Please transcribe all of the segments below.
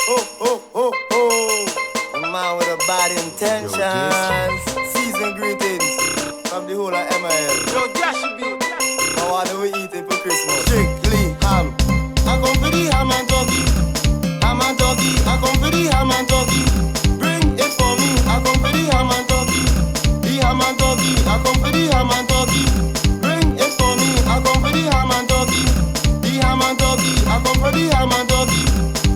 A man with a bad intentions. Season greetings from the whole of MIL. Yo, Joshybeatz. Now what do we eating for Christmas? Strictly ham. I come for the ham and turkey. Ham and turkey. I come for the ham and turkey. Bring it for me. I come for the ham and turkey. The ham and turkey. I come for the ham and turkey. Bring it for me. I come for the ham and turkey. The ham and turkey. I come for the ham and turkey.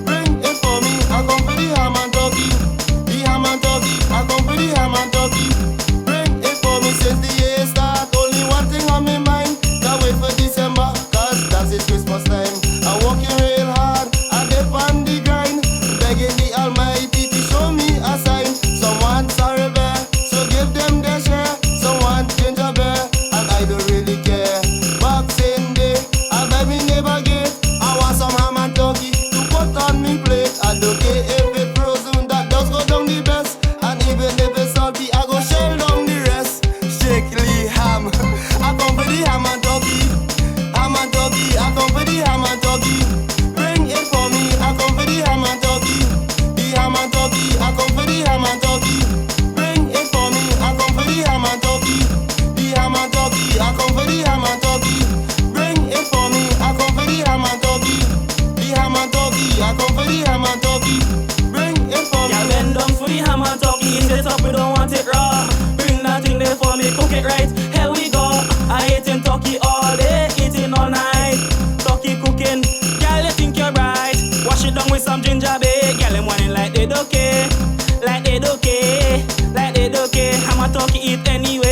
Bring it for me. I come for the ham and turkey. The ham and turkey. I come for the ham and turkey. Bring it for me since the year start. Only one thing on my mind. Can't wait for December, cause that's it Christmas time. I'm working real hard, I dip on the grind, begging the Almighty to show me a sign. Someone sorry bear, so give them their share. Someone ginger bear, and I don't really care. Boxing day, I buy me neighbor gate. I want some ham and turkey to put on me plate. I don't care if it's frozen, that does go down the best. And even if it's salty, I go shell down the rest. Strictly ham, I come for the ham and turkey. Ham and turkey, I come for the ham and turkey. Bring it for me, I come for the ham and turkey. The ham and turkey, I come for the ham and turkey. Bring it for me, I come for the ham and turkey. The ham and turkey, I come for the ham and turkey. Bring it for me, I come for the ham and turkey. The ham and turkey, I come for the ham and turkey. Bring it for me. Yeah, bend down for the ham and turkey. Eat it up, we don't want it raw. Bring that thing there for me, cook it right. Here we go. I eating turkey all day, eating all night. Turkey cooking, girl, you think you're right. Wash it down with some ginger beer. Girl, them wanting like they okay, like they okay, like they okay. Ham and turkey eat anyway.